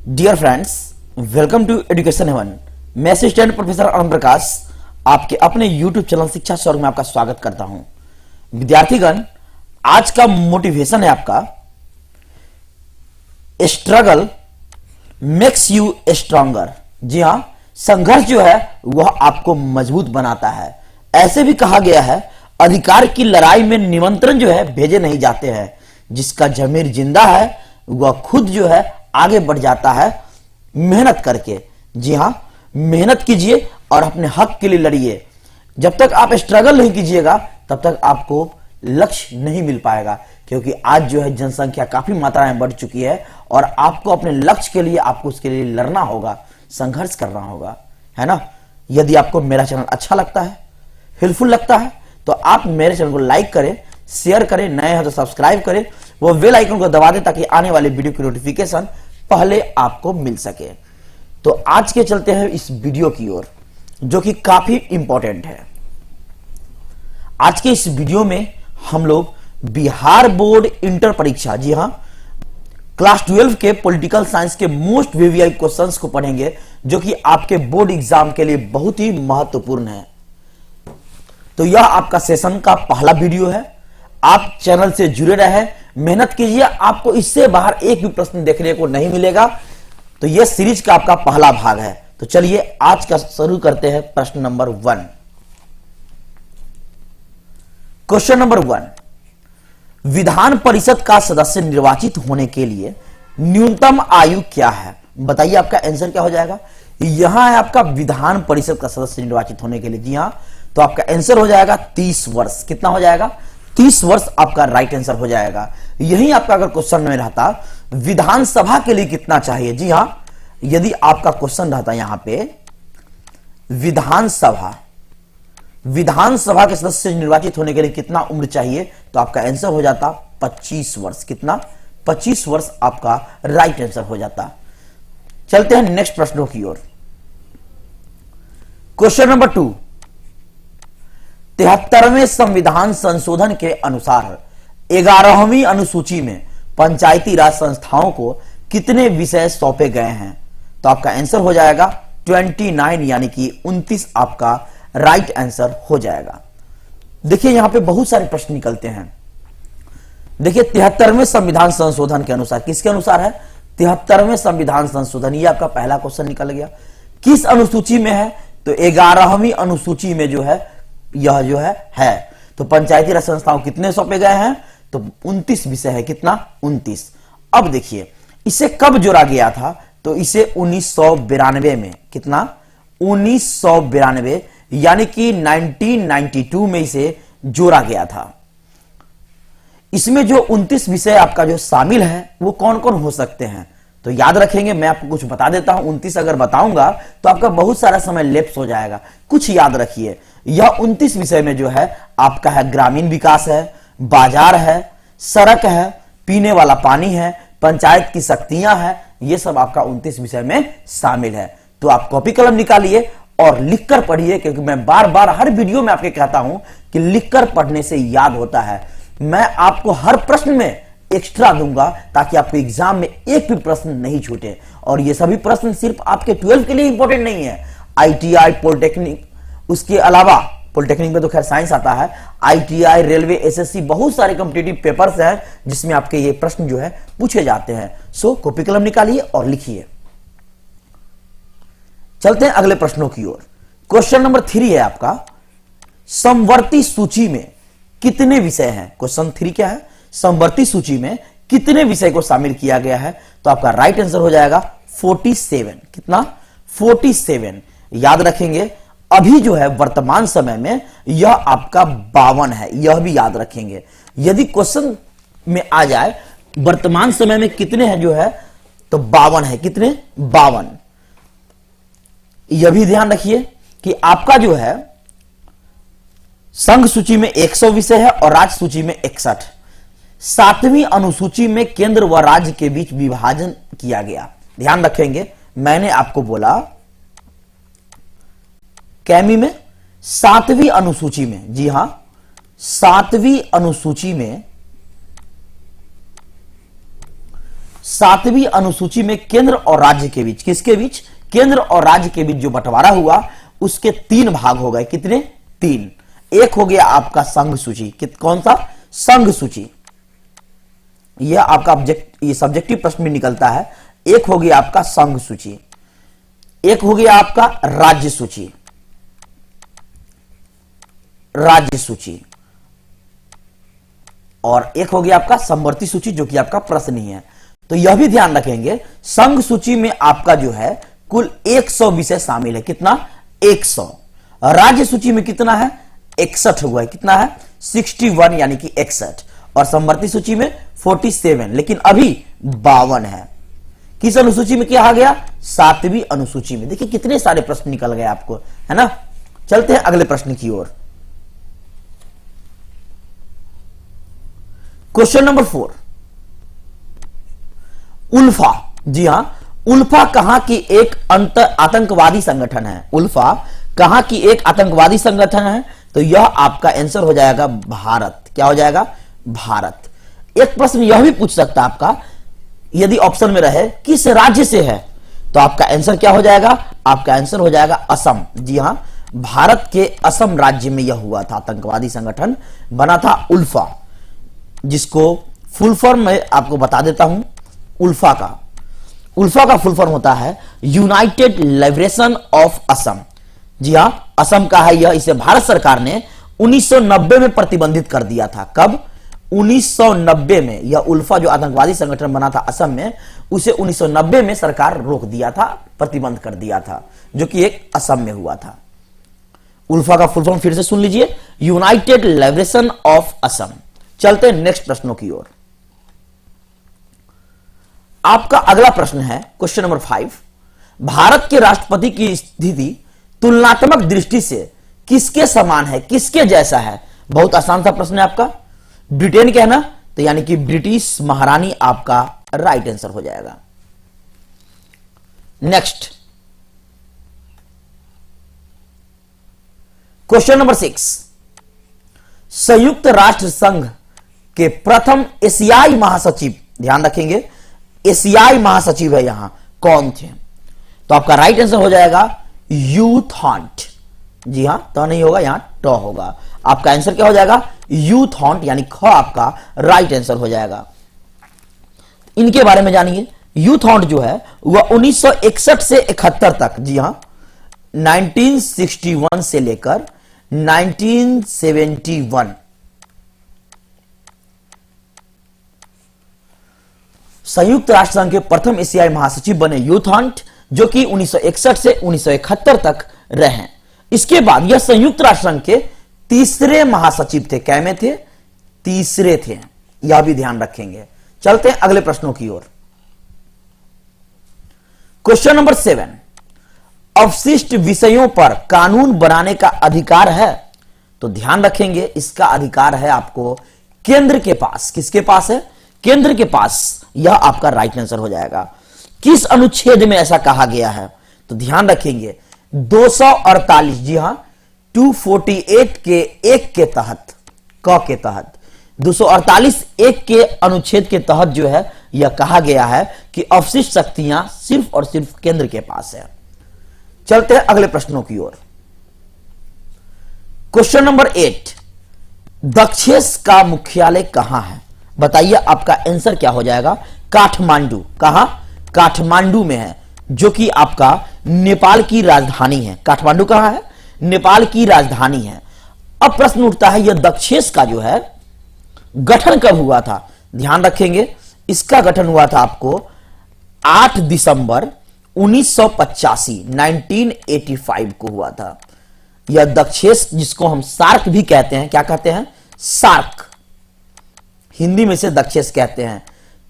Dear friends, welcome to education heaven. मैं assistant professor Arun Prakash आपके अपने यूट्यूब चैनल शिक्षा स्वर्ग में आपका स्वागत करता हूं। विद्यार्थीगण, आज का मोटिवेशन है आपका स्ट्रगल मेक्स यू स्ट्रॉन्गर। जी हां, संघर्ष जो है वह आपको मजबूत बनाता है। ऐसे भी कहा गया है, अधिकार की लड़ाई में निमंत्रण जो है भेजे नहीं जाते हैं, जिसका जमीर जिंदा है वह खुद जो है आगे बढ़ जाता है मेहनत करके। जी हां, मेहनत कीजिए और अपने हक के लिए लड़िए। जब तक आप स्ट्रगल नहीं कीजिएगा तब तक आपको लक्ष्य नहीं मिल पाएगा, क्योंकि आज जो है जनसंख्या काफी मात्रा में बढ़ चुकी है और आपको अपने लक्ष्य के लिए आपको उसके लिए लड़ना होगा, संघर्ष करना होगा, है ना। यदि आपको मेरा चैनल अच्छा लगता है, हेल्पफुल लगता है, तो आप मेरे चैनल को लाइक करें, शेयर करें, नए हैं तो सब्सक्राइब करें, वो बेल आइकन को दबा दें ताकि आने वाले वीडियो की नोटिफिकेशन पहले आपको मिल सके। तो आज के चलते हैं इस वीडियो की ओर, जो कि काफी इंपॉर्टेंट है। आज के इस वीडियो में हम लोग बिहार बोर्ड इंटर परीक्षा, जी हां, क्लास 12 के पॉलिटिकल साइंस के मोस्ट वीवीआई क्वेश्चंस को पढ़ेंगे, जो कि आपके बोर्ड एग्जाम के लिए बहुत ही महत्वपूर्ण है। तो यह आपका सेशन का पहला वीडियो है। आप चैनल से जुड़े रहे, मेहनत कीजिए, आपको इससे बाहर एक भी प्रश्न देखने को नहीं मिलेगा। तो यह सीरीज का आपका पहला भाग है। तो चलिए आज का शुरू करते हैं। प्रश्न number 1, question number 1, Vidhan Parishad का सदस्य निर्वाचित होने के लिए न्यूनतम आयु क्या है? बताइए आपका आंसर क्या हो जाएगा। यहां है आपका विधान परिषद का सदस्य निर्वाचित होने के लिए। जी हां, तो आपका आंसर हो जाएगा 30 वर्ष। कितना हो जाएगा? 30 वर्ष आपका राइट आंसर हो जाएगा। यही आपका अगर क्वेश्चन में रहता विधानसभा के लिए कितना चाहिए, जी हां, यदि आपका क्वेश्चन रहता यहां पे विधानसभा के सदस्य निर्वाचित होने के लिए कितना उम्र चाहिए, तो आपका आंसर हो जाता 25 वर्ष। कितना? 25 वर्ष आपका राइट आंसर हो जाता। चलते हैं नेक्स्ट प्रश्नों की ओर। क्वेश्चन नंबर 2, 73वें संविधान संशोधन के अनुसार 11वीं अनुसूची में पंचायती राज संस्थाओं को कितने विषय सौंपे गए हैं? तो आपका आंसर हो जाएगा 29, यानी कि 29 आपका राइट आंसर हो जाएगा। देखिए यहां पे बहुत सारे प्रश्न निकलते हैं। देखिए 73वें संविधान संशोधन के अनुसार, किसके अनुसार है? 73वें संविधान संशोधन। ये आपका पहला क्वेश्चन निकल गया। किस अनुसूची में है? तो 11वीं अनुसूची में जो है यह जो है। तो पंचायती राज संस्थाओं कितने सौंपे गए हैं? तो 29 विषय है। कितना? 29। अब देखिए इसे कब जोड़ा गया था? तो इसे 1992 में। कितना? 1992, यानी कि 1992 में इसे जोड़ा गया था। इसमें जो 29 विषय आपका जो शामिल है वो कौन कौन हो सकते हैं? तो याद रखेंगे, मैं आपको कुछ बता देता हूं। 29 अगर बताऊंगा तो आपका बहुत सारा समय लैप्स हो जाएगा। कुछ याद रखिए, यह 29 विषय में जो है आपका है ग्रामीण विकास है, बाजार है, सड़क है, पीने वाला पानी है, पंचायत की शक्तियां हैं। ये सब आपका 29 विषय में शामिल है। तो आप कॉपी कलम निकालिए और लिखकर पढ़िए, क्योंकि मैं बार बार हर वीडियो में आपके कहता हूं कि लिखकर पढ़ने से याद होता है। मैं आपको हर प्रश्न में एक्स्ट्रा दूंगा ताकि आपके एग्जाम में एक भी प्रश्न नहीं छूटे। और ये सभी प्रश्न सिर्फ आपके 12 के लिए इंपॉर्टेंट नहीं है। आईटीआई, पॉलिटेक्निक, उसके अलावा पॉलिटेक्निक में तो खैर साइंस आता है, आईटीआई, रेलवे, एसएससी, बहुत सारे कॉम्पिटिटिव पेपर्स हैं जिसमें आपके ये प्रश्न जो है पूछे जाते हैं। सो कॉपी कलम निकालिए और लिखिए। चलते हैं अगले प्रश्नों की ओर। क्वेश्चन नंबर 3 है आपका, समवर्ती सूची में कितने विषय हैं? क्वेश्चन 3 क्या है? समवर्ती सूची में कितने विषय को शामिल किया गया है? तो आपका राइट आंसर हो जाएगा 47। कितना? 47। याद रखेंगे, अभी जो है वर्तमान समय में यह आपका 52 है, यह भी याद रखेंगे। यदि क्वेश्चन में आ जाए वर्तमान समय में कितने हैं जो है, तो 52 है। कितने? 52। यह भी ध्यान रखिए कि आपका जो है संघ सूची में 100 विषय है और राज्य सूची में 61। 7वीं अनुसूची में केंद्र व राज्य के बीच विभाजन किया गया। ध्यान रखेंगे, मैंने आपको बोला कैमी में 7वीं अनुसूची में, जी हां 7वीं अनुसूची में 7वीं अनुसूची में केंद्र और राज्य के बीच, किसके बीच, केंद्र और राज्य के बीच जो बंटवारा हुआ उसके 3 भाग हो गए। कितने? 3। एक हो गया आपका संघ सूची, कौन सा? संघ सूची। यह आपका ये सब्जेक्टिव प्रश्न में निकलता है। एक हो गया आपका संघ सूची, एक हो गया आपका राज्य सूची, राज्य सूची, और एक हो गया आपका समवर्ती सूची जो कि आपका प्रश्न ही है। तो यह भी ध्यान रखेंगे, संघ सूची में आपका जो है कुल 100 विषय शामिल है। कितना? 100। राज्य सूची में कितना है? 61 हुआ है। कितना है? 61 यानी कि 61। और समवर्ती सूची में 47, लेकिन अभी 52 है। किस अनुसूची में क्या आ गया? 7वीं अनुसूची में। देखिए कितने सारे प्रश्न निकल गए आपको, है ना। चलते हैं अगले प्रश्न की ओर। Question number 4, ULFA. जी हां, उल्फा कहां की एक आतंकवादी संगठन है? उल्फा कहां की एक आतंकवादी संगठन है? तो यह आपका आंसर हो जाएगा भारत। क्या हो जाएगा? भारत। एक प्रश्न यह भी पूछ सकता है आपका, यदि ऑप्शन में रहे किस राज्य से है, तो आपका आंसर क्या हो जाएगा? आपका आंसर हो जाएगा असम। जी हां, भारत के असम राज्य में यह हुआ था, आतंकवादी संगठन बना था उल्फा, जिसको फुल फॉर्म मैं आपको बता देता हूं। उल्फा का फुल फॉर्म होता है यूनाइटेड लिबरेशन ऑफ असम। जी हां, असम का है यह। इसे भारत सरकार ने 1990 में प्रतिबंधित कर दिया था। कब? 1990 में। यह उल्फा जो आतंकवादी संगठन बना था असम में, उसे 1990 में सरकार रोक दिया था, प्रतिबंध कर दिया था, जो कि एक असम में हुआ था। उल्फा का फुल फॉर्म फिर से सुन लीजिए, यूनाइटेड लिबरेशन ऑफ असम। चलते हैं नेक्स्ट प्रश्नों की ओर। आपका अगला प्रश्न है क्वेश्चन नंबर 5, भारत के राष्ट्रपति की स्थिति तुलनात्मक दृष्टि से किसके समान है, किसके जैसा है? बहुत आसान सा प्रश्न है आपका। ब्रिटेन कहना, तो यानी कि ब्रिटिश महारानी आपका राइट आंसर हो जाएगा। नेक्स्ट क्वेश्चन नंबर 6, संयुक्त राष्ट्र संघ के प्रथम एशियाई महासचिव, ध्यान रखेंगे एशियाई महासचिव है यहां, कौन थे? तो आपका राइट आंसर हो जाएगा यू थॉन्ट। जी हां, तो नहीं होगा, यहां टॉ होगा। आपका आंसर क्या हो जाएगा? यू थॉन्ट, यानी ख आपका राइट आंसर हो जाएगा। इनके बारे में जानिए। यू थॉन्ट जो है वह 1961 से 71 तक, जी हां 1961 से लेकर 1971 संयुक्त राष्ट्र संघ के प्रथम एशियाई महासचिव बने यू थॉन्ट, जो कि 1961 से 1971 तक रहे। इसके बाद यह संयुक्त राष्ट्र संघ के तीसरे महासचिव थे। कै में थे? तीसरे थे, यह भी ध्यान रखेंगे। चलते हैं अगले प्रश्नों की ओर। क्वेश्चन नंबर 7, अवशिष्ट विषयों पर कानून बनाने का अधिकार है? तो ध्यान रखेंगे, इसका अधिकार है आपको केंद्र के पास। किसके पास है? केंद्र के पास। यह आपका राइट आंसर हो जाएगा। किस अनुच्छेद में ऐसा कहा गया है? तो ध्यान रखेंगे 248, जी हां 248 के 1 के तहत, क के तहत 248 1 के अनुच्छेद के तहत जो है यह कहा गया है कि अवशिष्ट शक्तियां सिर्फ और सिर्फ केंद्र के पास है। चलते हैं अगले प्रश्नों की ओर। क्वेश्चन नंबर 8, दक्षेस का मुख्यालय कहां है? बताइए, आपका आंसर क्या हो जाएगा? काठमांडू। कहां? काठमांडू में है, जो कि आपका नेपाल की राजधानी है। काठमांडू कहां है? नेपाल की राजधानी है। अब प्रश्न उठता है, यह दक्षेस का जो है गठन कब हुआ था? ध्यान रखेंगे, इसका गठन हुआ था आपको 8 दिसंबर 1985 1985 को हुआ था। यह दक्षेस, जिसको हम सार्क भी कहते हैं, क्या कहते हैं? सार्क, हिंदी में से दक्षेस कहते हैं,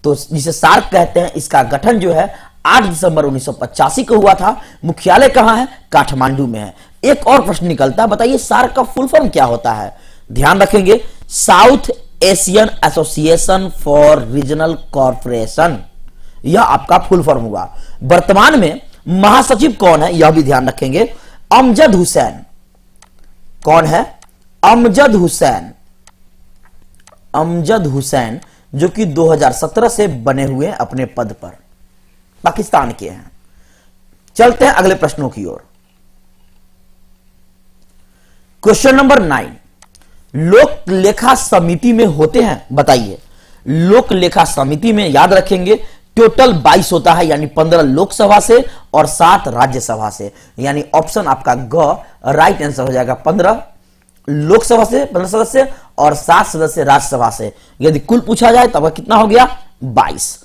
तो जिसे सार्क कहते हैं, इसका गठन जो है 8 दिसंबर 1985 को हुआ था। मुख्यालय कहां है? काठमांडू में है। एक और प्रश्न निकलता है, बताइए सार्क का फुल फॉर्म क्या होता है? ध्यान रखेंगे, south Asian association for regional corporation, यह आपका फुल फॉर्म हुआ। वर्तमान में महासचिव कौन है? यह भी ध्यान रखेंगे, अमजद हुसैन। कौन है? अमजद हुसैन। अमजद हुसैन जो कि 2017 से बने हुए हैं अपने पद पर, पाकिस्तान के हैं। चलते हैं अगले प्रश्नों की ओर। क्वेश्चन नंबर 9, लोक लेखा समिति में होते हैं, बताइए। लोक लेखा समिति में याद रखेंगे टोटल 22 होता है, यानी 15 लोकसभा से और 7 राज्यसभा से, यानी ऑप्शन आपका ग राइट आंसर हो जाएगा। 15 लोकसभा से 15 सदस्य और 7 सदस्य राज्यसभा से। यदि कुल पूछा जाए तब कितना हो गया? 22।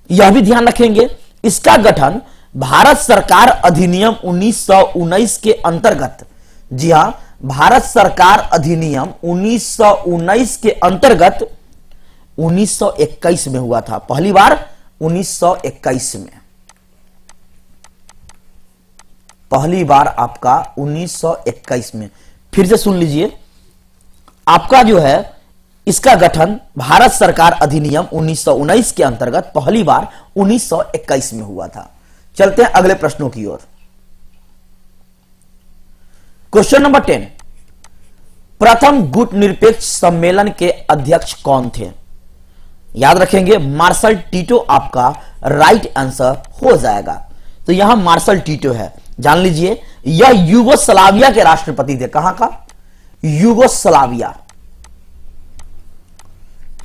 यह भी ध्यान रखेंगे इसका गठन भारत सरकार अधिनियम 1919 के अंतर्गत, जी हां, भारत सरकार अधिनियम 1919 के अंतर्गत 1921 में हुआ था। पहली बार 1921 में, पहली बार आपका 1921 में। फिर से सुन लीजिए, आपका जो है इसका गठन भारत सरकार अधिनियम 1919 के अंतर्गत पहली बार 1921 में हुआ था। चलते हैं अगले प्रश्नों की ओर। क्वेश्चन नंबर 10, प्रथम गुट निरपेक्ष सम्मेलन के अध्यक्ष कौन थे? याद रखेंगे मार्शल टीटो आपका राइट आंसर हो जाएगा। तो यहां मार्शल टीटो है, जान लीजिए। यह यूगोस्लाविया के राष्ट्रपति थे। कहां का? यूगोस्लाविया।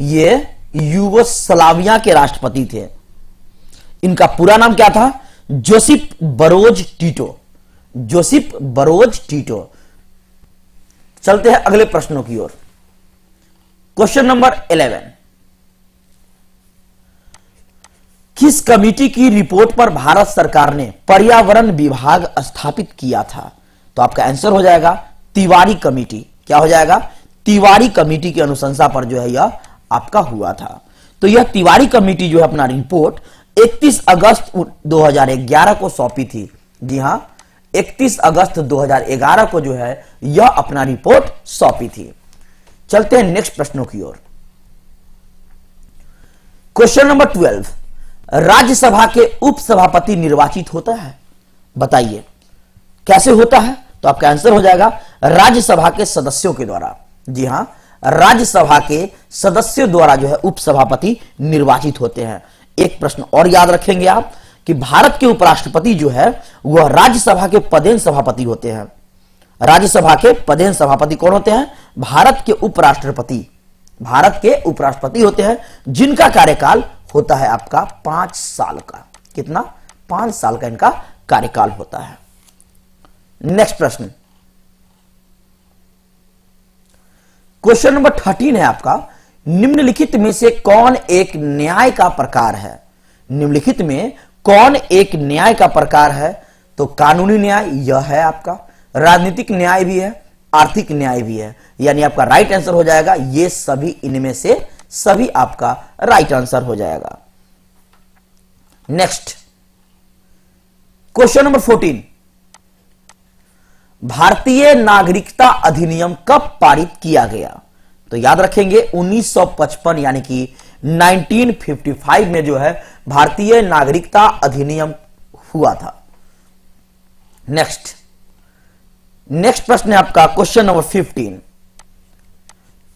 ये यूगोस्लाविया के राष्ट्रपति थे। इनका पूरा नाम क्या था? Josip Broz Tito. Josip Broz Tito. चलते हैं अगले प्रश्नों की ओर। क्वेश्चन नंबर 11, किस कमेटी की रिपोर्ट पर भारत सरकार ने पर्यावरण विभाग स्थापित किया था? तो आपका आंसर हो जाएगा तिवारी कमेटी। क्या हो जाएगा? तिवारी कमेटी की अनुशंसा पर जो है यह आपका हुआ था। तो यह तिवारी कमेटी जो है अपना रिपोर्ट 31 अगस्त 2011 को सौंपी थी। जी हां, 31 अगस्त 2011 को जो है यह अपना रिपोर्ट सौंपी थी। चलते हैं नेक्स्ट प्रश्नों की ओर। क्वेश्चन नंबर 12, राज्यसभा के उपसभापति निर्वाचित होता है, बताइए कैसे होता है? तो आपका आंसर हो जाएगा राज्यसभा के सदस्यों के द्वारा। जी हां, राज्यसभा के सदस्यों द्वारा जो है उपसभापति निर्वाचित होते हैं। एक प्रश्न और याद रखेंगे आप कि भारत के उपराष्ट्रपति जो है वह राज्यसभा के पदेन सभापति होते हैं। राज्यसभा के पदेन सभापति कौन होते हैं? भारत के उपराष्ट्रपति। भारत के उपराष्ट्रपति होते हैं, जिनका कार्यकाल होता है आपका 5 साल का। कितना? 5 साल का इनका कार्यकाल होता है। नेक्स्ट प्रश्न, क्वेश्चन नंबर 13 है आपका, निम्नलिखित में से कौन एक न्याय का प्रकार है? निम्नलिखित में कौन एक न्याय का प्रकार है? तो कानूनी न्याय यह है आपका, राजनीतिक न्याय भी है, आर्थिक न्याय भी है, यानी आपका राइट आंसर हो जाएगा ये सभी, इनमें से सभी आपका राइट आंसर हो जाएगा। नेक्स्ट क्वेश्चन नंबर 14, भारतीय नागरिकता अधिनियम कब पारित किया गया? तो याद रखेंगे 1955 यानी कि 1955 में जो है भारतीय नागरिकता अधिनियम हुआ था। नेक्स्ट प्रश्न है आपका क्वेश्चन नंबर 15,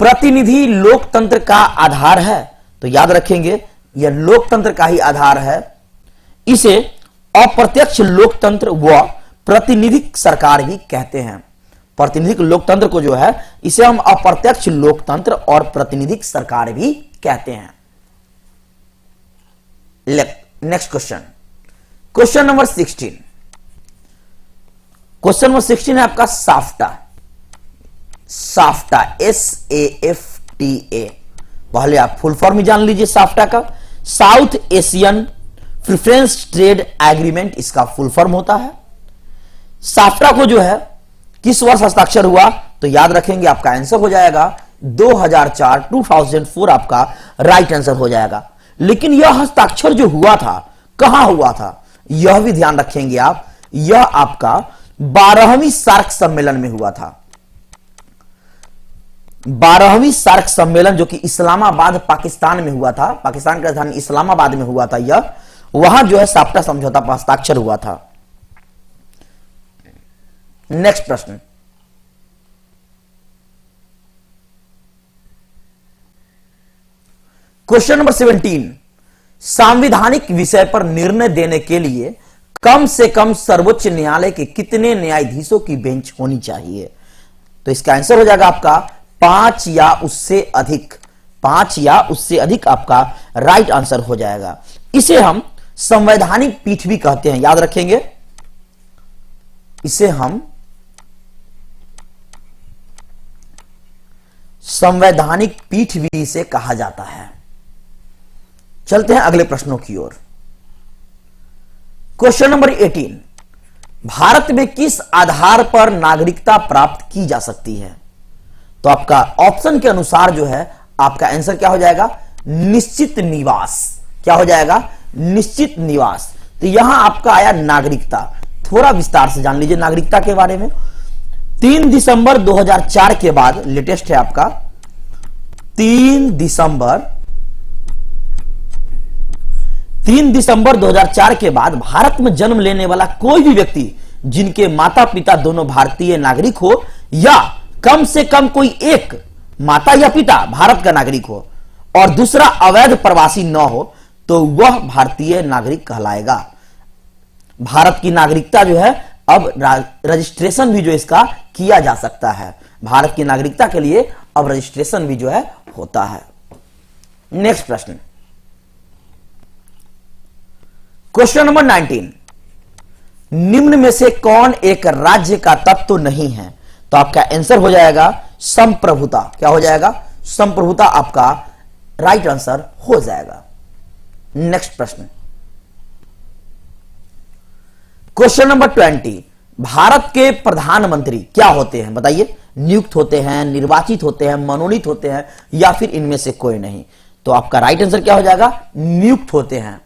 प्रतिनिधि लोकतंत्र का आधार है? तो याद रखेंगे यह लोकतंत्र का ही आधार है। इसे अप्रत्यक्ष लोकतंत्र व प्रतिनिधिक सरकार भी कहते हैं। प्रतिनिधिक लोकतंत्र को जो है इसे हम अप्रत्यक्ष लोकतंत्र और प्रतिनिधिक सरकार भी कहते हैं। Next question number 16, question number 16 है आपका साफ्टा। साफ्टा SAFTA, पहले आप फुल फॉर्म ही जान लीजिए साफ्टा का। South Asian preference trade agreement इसका फुल फॉर्म होता है। साफ्टा को जो है किस वर्ष हस्ताक्षर हुआ? तो याद रखेंगे आपका आंसर हो जाएगा 2004 आपका राइट आंसर हो जाएगा। लेकिन यह हस्ताक्षर जो हुआ था कहां हुआ था यह भी ध्यान रखेंगे आप। यह आपका 12वीं सार्क सम्मेलन में हुआ था। 12वीं सार्क सम्मेलन जो कि इस्लामाबाद पाकिस्तान में हुआ था, पाकिस्तान की राजधानी इस्लामाबाद में हुआ था यह, वहां जो है साफ्टा समझौता पर हस्ताक्षर हुआ था। नेक्स्ट प्रश्न, क्वेश्चन नंबर 17, संवैधानिक विषय पर निर्णय देने के लिए कम से कम सर्वोच्च न्यायालय के कितने न्यायाधीशों की बेंच होनी चाहिए? तो इसका आंसर हो जाएगा आपका 5 या उससे अधिक। 5 या उससे अधिक आपका राइट आंसर हो जाएगा। इसे हम संवैधानिक पीठ भी कहते हैं, याद रखेंगे। इसे हम संवैधानिक पीठ भी इसे कहा जाता है। चलते हैं अगले प्रश्नों की ओर। क्वेश्चन नंबर 18, भारत में किस आधार पर नागरिकता प्राप्त की जा सकती है? तो आपका ऑप्शन के अनुसार जो है आपका आंसर क्या हो जाएगा? निश्चित निवास। क्या हो जाएगा? निश्चित निवास। तो यहां आपका आया नागरिकता। थोड़ा विस्तार से जान लीजिए नागरिकता के बारे में। 3 दिसंबर 2004 के बाद, लेटेस्ट है आपका 3 दिसंबर 2004 के बाद भारत में जन्म लेने वाला कोई भी व्यक्ति जिनके माता पिता दोनों भारतीय नागरिक हो या कम से कम कोई एक माता या पिता भारत का नागरिक हो और दूसरा अवैध प्रवासी न हो तो वह भारतीय नागरिक कहलाएगा। भारत की नागरिकता जो है अब रजिस्ट्रेशन भी जो इसका किया जा सकता है। भारत की नागरिकता के लिए अब रजिस्ट्रेशन भी जो है होता है। नेक्स्ट प्रश्न, क्वेश्चन नंबर 19, निम्न में से कौन एक राज्य का तत्व तो नहीं है? तो आपका आंसर हो जाएगा संप्रभुता। क्या हो जाएगा? संप्रभुता आपका राइट आंसर हो जाएगा। नेक्स्ट प्रश्न, क्वेश्चन नंबर 20, भारत के प्रधानमंत्री क्या होते हैं? बताइए। नियुक्त होते हैं, निर्वाचित होते हैं, मनोनीत होते हैं या फिर इनमें से कोई नहीं? तो आपका राइट आंसर क्या हो जाएगा? नियुक्त होते हैं।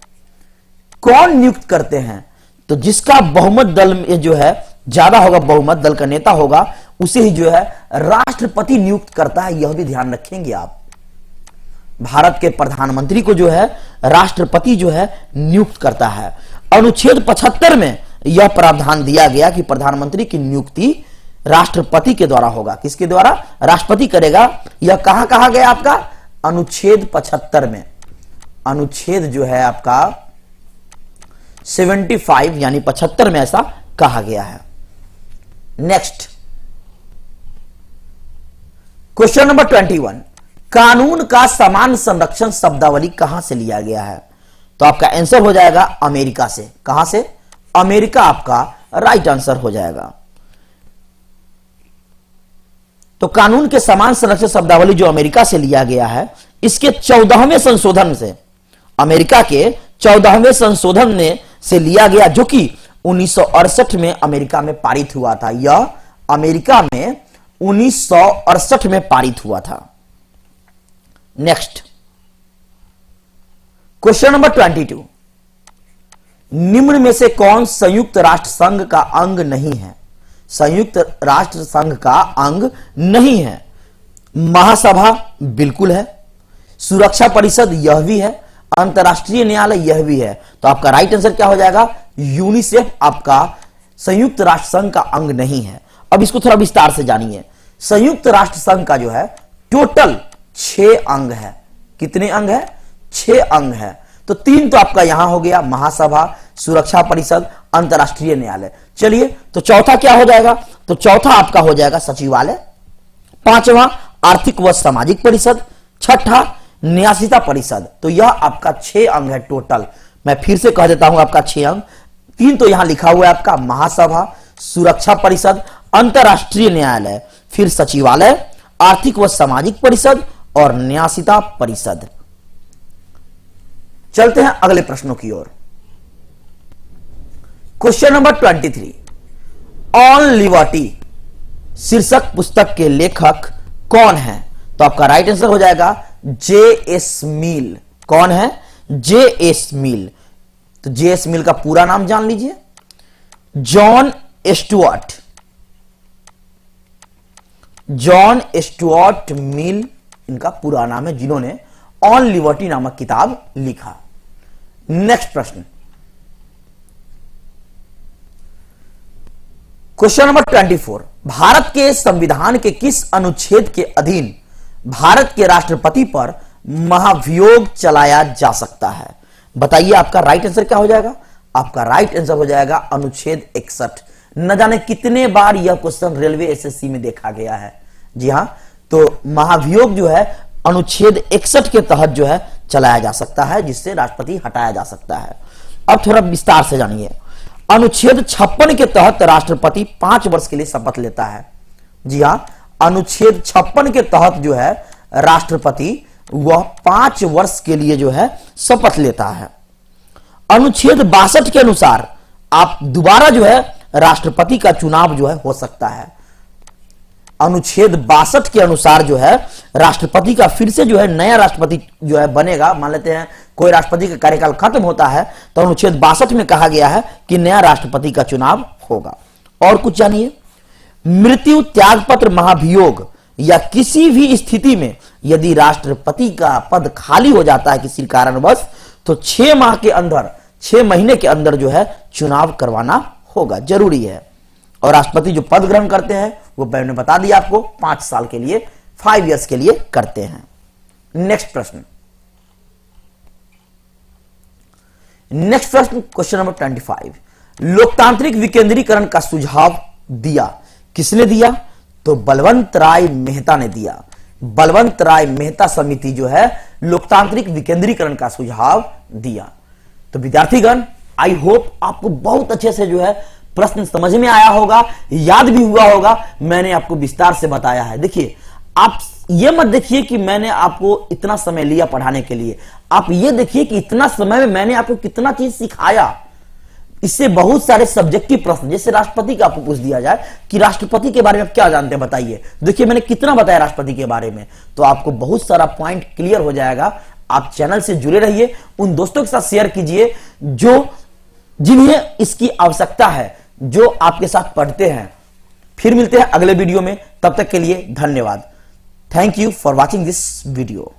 कौन नियुक्त करते हैं? तो जिसका बहुमत दल में जो है ज्यादा होगा, बहुमत दल का नेता होगा, उसे ही जो है राष्ट्रपति नियुक्त करता है। यह भी ध्यान रखेंगे आप। भारत के प्रधानमंत्री को जो है राष्ट्रपति जो है नियुक्त करता है। अनुच्छेद 75 में यह प्रावधान दिया गया कि प्रधानमंत्री की नियुक्ति राष्ट्रपति के द्वारा होगा। किसके द्वारा? राष्ट्रपति करेगा। यह कहां कहा गया आपका? अनुच्छेद 75 में। अनुच्छेद जो है आपका 75 यानी 75 में ऐसा कहा गया है। नेक्स्ट, क्वेश्चन नंबर 21, कानून का समान संरक्षण शब्दावली कहां से लिया गया है? तो आपका आंसर हो जाएगा अमेरिका से। कहां से? अमेरिका आपका राइट आंसर हो जाएगा। तो कानून के समान संरक्षण शब्दावली जो अमेरिका से लिया गया है, इसके 14वें संशोधन से, अमेरिका के 14वें संशोधन ने से लिया गया, जो कि 1968 में अमेरिका में पारित हुआ था। यह अमेरिका में 1968 में पारित हुआ था। नेक्स्ट, क्वेश्चन नंबर 22, निम्न में से कौन संयुक्त राष्ट्र संघ का अंग नहीं है? संयुक्त राष्ट्र संघ का अंग नहीं है। महासभा बिल्कुल है, सुरक्षा परिषद यह भी है, अंतरराष्ट्रीय न्यायालय यह भी है। तो आपका राइट आंसर क्या हो जाएगा? यूनिसेफ आपका संयुक्त राष्ट्र संघ का अंग नहीं है। अब इसको थोड़ा विस्तार से जानिए। संयुक्त राष्ट्र संघ का जो है टोटल 6 अंग है। कितने अंग है? 6 अंग है। तो 3 तो आपका यहां हो गया, महासभा, सुरक्षा परिषद, अंतरराष्ट्रीय न्यायालय। चलिए, तो चौथा क्या हो जाएगा? तो चौथा आपका हो जाएगा सचिवालय, 5वां आर्थिक व सामाजिक परिषद, 6ठा न्यासिता परिषद। तो यह आपका 6 अंग है टोटल। मैं फिर से कह देता हूं आपका 6 अंग। 3 तो यहां लिखा हुआ है आपका, महासभा, सुरक्षा परिषद, अंतरराष्ट्रीय न्यायालय, फिर सचिवालय, आर्थिक व सामाजिक परिषद और न्यासिता परिषद। चलते हैं अगले प्रश्नों की ओर। क्वेश्चन नंबर 23, ऑन लिबर्टी शीर्षक पुस्तक के लेखक कौन है? तो आपका राइट आंसर हो जाएगा J.S. मिल। कौन है? J.S. मिल। तो J.S. मिल का पूरा नाम जान लीजिए, John Stuart. John Stuart Mill इनका पूरा नाम है, जिन्होंने ऑन लिबर्टी नामक किताब लिखा। नेक्स्ट प्रश्न, क्वेश्चन नंबर 24, भारत के संविधान के किस अनुच्छेद के अधीन भारत के राष्ट्रपति पर महाभियोग चलाया जा सकता है? बताइए आपका राइट आंसर क्या हो जाएगा? आपका राइट आंसर हो जाएगा अनुच्छेद 61। न जाने कितने बार यह क्वेश्चन रेलवे एसएससी में देखा गया है। जी हां, तो महाभियोग जो है अनुच्छेद 61 के तहत जो है चलाया जा सकता है, जिससे राष्ट्रपति हटाया जा सकता है। अब थोड़ा विस्तार से जानिए। अनुच्छेद 56 के तहत राष्ट्रपति 5 वर्ष के लिए शपथ लेता है। जी हां, अनुच्छेद 56 के तहत जो है राष्ट्रपति वह 5 वर्ष के लिए जो है शपथ लेता है। अनुच्छेद 62 के अनुसार आप दोबारा जो है राष्ट्रपति का चुनाव जो है हो सकता है। अनुच्छेद 62 के अनुसार जो है राष्ट्रपति का फिर से जो है नया राष्ट्रपति जो है बनेगा। मान लेते हैं कोई राष्ट्रपति का कार्यकाल खत्म होता है तो अनुच्छेद 62 में कहा गया है कि नया राष्ट्रपति का चुनाव होगा। और कुछ जानिए। मृत्यु, त्यागपत्र, महाभियोग या किसी भी स्थिति में यदि राष्ट्रपति का पद खाली हो जाता है किसी कारणवश, तो 6 महीने के अंदर जो है चुनाव करवाना होगा, जरूरी है। और राष्ट्रपति जो पद ग्रहण करते हैं वो मैंने बता दिया आपको 5 साल के लिए, 5 इयर्स के लिए करते हैं। नेक्स्ट प्रश्न, क्वेश्चन नंबर 25। लोकतांत्रिक विकेंद्रीकरण का सुझाव दिया, किसने दिया? तो बलवंत राय मेहता ने दिया। बलवंत राय मेहता समिति जो है लोकतांत्रिक विकेंद्रीकरण का सुझाव दिया। तो विद्यार्थीगण, आई होप आपको बहुत अच्छे से जो है प्रश्न समझ में आया होगा, याद भी हुआ होगा। मैंने आपको विस्तार से बताया है। देखिए, आप ये मत देखिए कि मैंने आपको इतना समय लिया पढ़ाने के लिए, आप ये देखिए कि इतना समय में मैंने आपको कितना चीज सिखाया। इससे बहुत सारे सब्जेक्टिव प्रश्न, जैसे राष्ट्रपति का आपको पूछ दिया जाए कि राष्ट्रपति के बारे में आप क्या जानते हैं बताइए। देखिए मैंने कितना बताया राष्ट्रपति के बारे में, तो आपको बहुत सारा पॉइंट क्लियर हो जाएगा। आप चैनल से जुड़े रहिए, उन दोस्तों के साथ शेयर कीजिए जिन्हें इसकी आवश्यकता है, जो आपके साथ पढ़ते हैं। फिर मिलते हैं अगले वीडियो में, तब तक के लिए धन्यवाद। Thank you for watching this video.